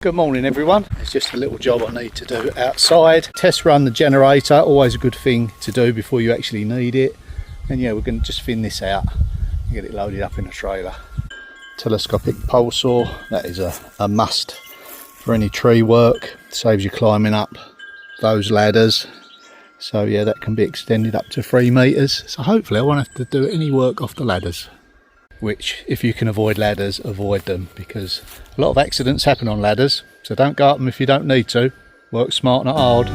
Good morning everyone. It's just a little job I need to do outside. Test run the generator, always a good thing to do before you actually need it. And yeah, we're going to just thin this out and get it loaded up in a trailer. Telescopic pole saw, that is a must for any tree work. Saves you climbing up those ladders. So yeah, that can be extended up to 3 meters. So hopefully I won't have to do any work off the ladders. Which, if you can avoid ladders, avoid them, because a lot of accidents happen on ladders, so don't go up them if you don't need to. Work smart, not hard.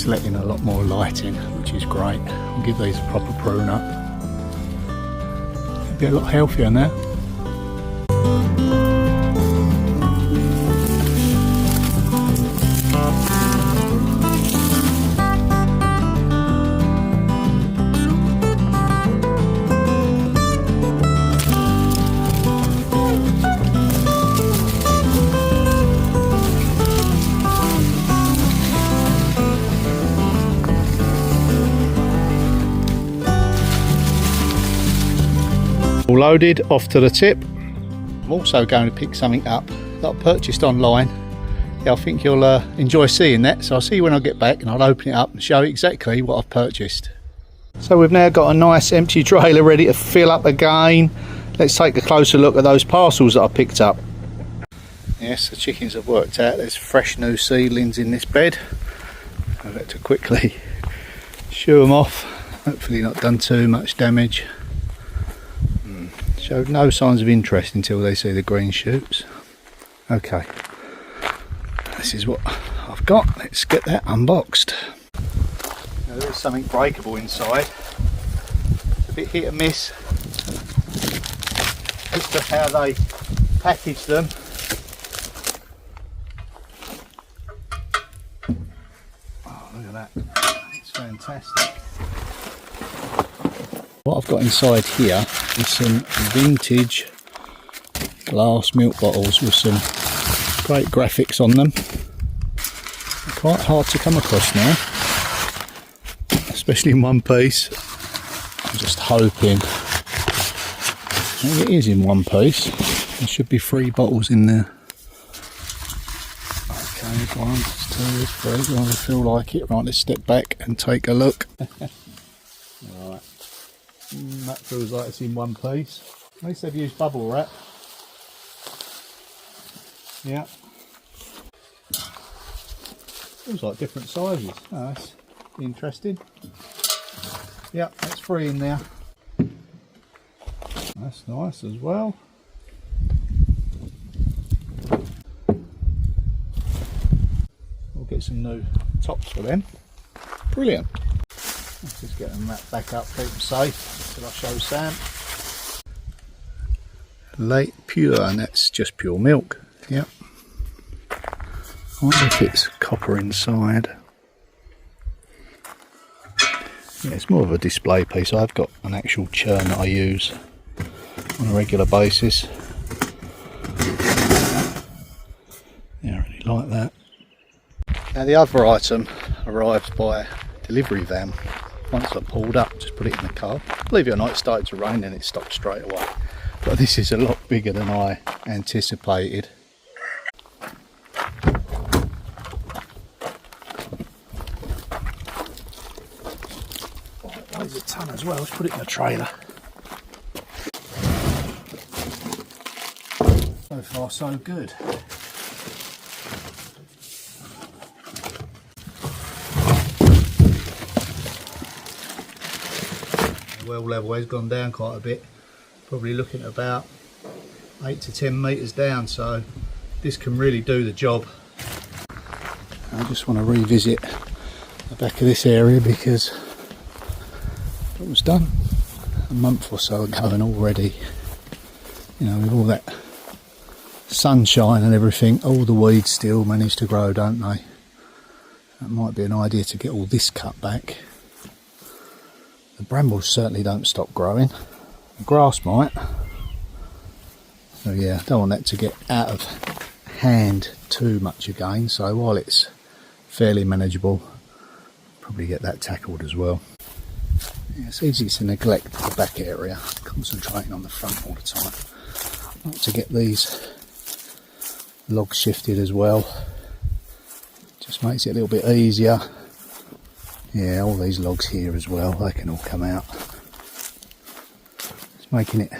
Letting a lot more light in, which is great. I'll give these a proper prune up. It'll be a lot healthier now. All loaded, off to the tip. I'm also going to pick something up that I purchased online. Yeah, I think you'll enjoy seeing that, so I'll see you when I get back and I'll open it up and show you exactly what I've purchased. So we've now got a nice empty trailer ready to fill up again. Let's take a closer look at those parcels that I picked up. Yes, the chickens have worked out. There's fresh new seedlings in this bed. I've had to quickly shoo them off. Hopefully not done too much damage. Showed no signs of interest until they see the green shoots. Okay, this is what I've got. Let's get that unboxed. Now, there's something breakable inside. It's a bit hit and miss as to how they package them. Oh, look at that. It's fantastic. What I've got inside here is some vintage glass milk bottles with some great graphics on them. They're quite hard to come across now, especially in one piece. I'm just hoping it is in one piece. There should be 3 bottles in there. Okay, 1, 2, 3. I feel like it. Right, let's step back and take a look. Right. That feels like it's in one piece. At least they've used bubble wrap. Yeah. Feels like different sizes. Oh, that's interesting. Yeah, that's 3 in there. That's nice as well. We'll get some new tops for them. Brilliant. Let's just get them wrapped back up, keep them safe until I show Sam. Late pure, and that's just pure milk. Yep. I wonder if it's copper inside. Yeah, it's more of a display piece. I've got an actual churn that I use on a regular basis. Yeah, I really like that. Now the other item arrived by delivery van. Once I pulled up, just put it in the car. Believe it or not, it started to rain and it stopped straight away. But this is a lot bigger than I anticipated. weighs a ton as well. Let's put it in a trailer. So far so good. The well level has gone down quite a bit, probably looking at about 8 to 10 metres down, so this can really do the job. I just want to revisit the back of this area because it was done a month or so ago, and already, you know, with all that sunshine and everything, all the weeds still manage to grow, don't they? That might be an idea to get all this cut back. The brambles certainly don't stop growing. The grass might. So yeah, don't want that to get out of hand too much again. So while it's fairly manageable, probably get that tackled as well. Yeah, it's easy to neglect the back area, concentrating on the front all the time. I like to get these logs shifted as well. Just makes it a little bit easier. Yeah, all these logs here as well, they can all come out. It's making it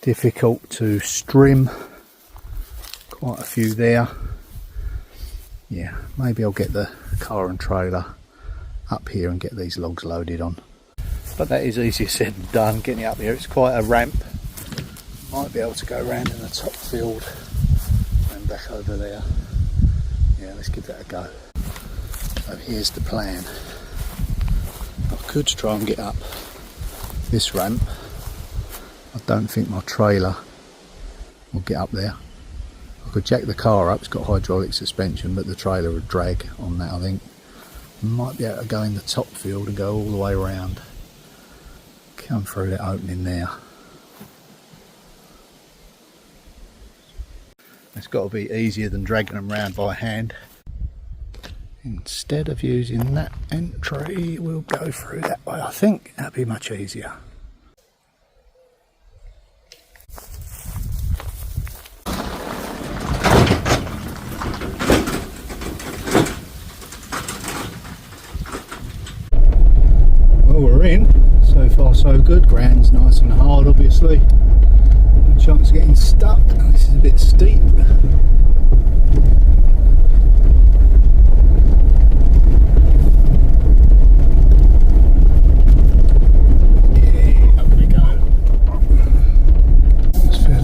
difficult to strim. Quite a few there. Yeah, maybe I'll get the car and trailer up here and get these logs loaded on. But that is easier said than done, getting it up here. It's quite a ramp. Might be able to go around in the top field and back over there. Yeah, let's give that a go. So here's the plan. I could try and get up this ramp. I don't think my trailer will get up there. I could jack the car up, it's got hydraulic suspension, but the trailer would drag on that, I think. Might be able to go in the top field and go all the way around. Come through that opening there. It's got to be easier than dragging them round by hand. Instead of using that entry, we'll go through that way. I think that'd be much easier. Well, we're in. So far so good. Ground's nice and hard, obviously. No chance of getting stuck. This is a bit steep.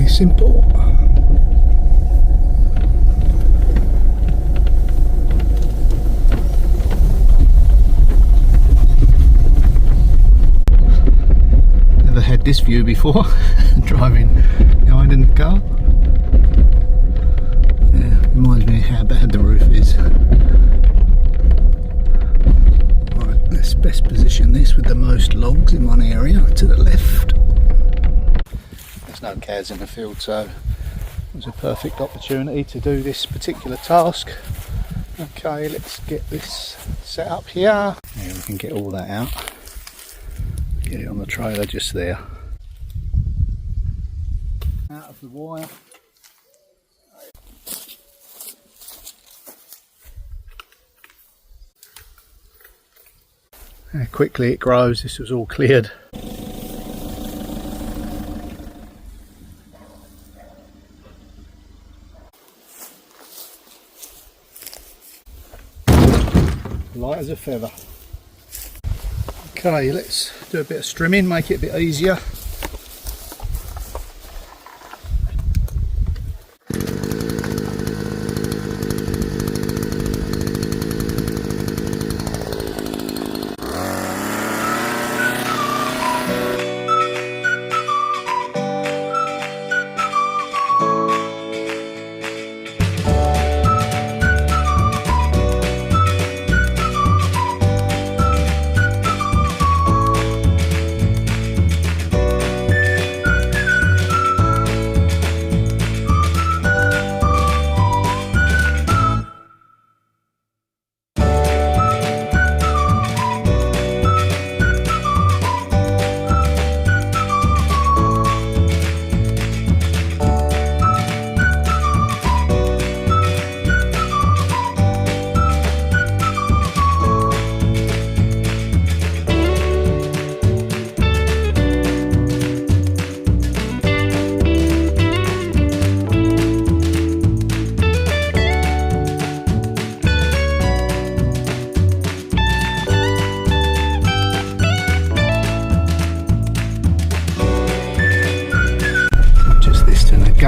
Simple. Never had this view before, driving behind in the car. Yeah, reminds me how bad the roof is. Right, let's best position this with the most logs in one area to the left. No cows in the field, so it was a perfect opportunity to do this particular task. Okay, let's get this set up here. Yeah, we can get all that out. Get it on the trailer just there. Out of the wire. How quickly it grows. This was all cleared. Light as a feather. Okay, let's do a bit of strimming, make it a bit easier.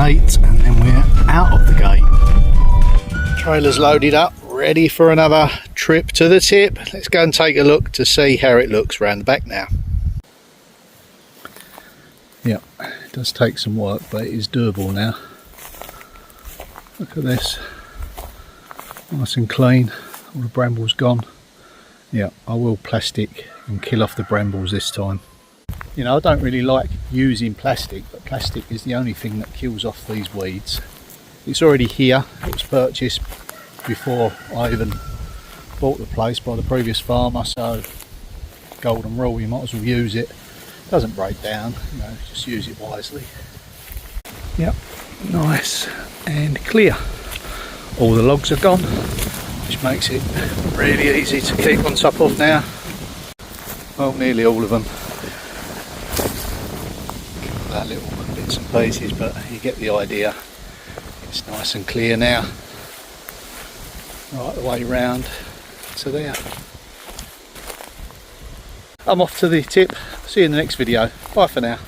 gate and then we're out of the gate. Trailer's loaded up, ready for another trip to the tip. Let's go and take a look to see how it looks round the back now. Yeah, it does take some work, but it is doable now. Look at this, nice and clean, all the brambles gone. Yeah, I will plastic and kill off the brambles this time. You know, I don't really like using plastic, but plastic is the only thing that kills off these weeds. It's already here, it was purchased before I even bought the place by the previous farmer, so golden rule, you might as well use it. It doesn't break down, you know, just use it wisely. Yep, nice and clear. All the logs are gone, which makes it really easy to keep on top of now. Well, nearly all of them. That little bits and pieces, but you get the idea. It's nice and clear now, right the way round to there. I'm off to the tip. See you in the next video. Bye for now.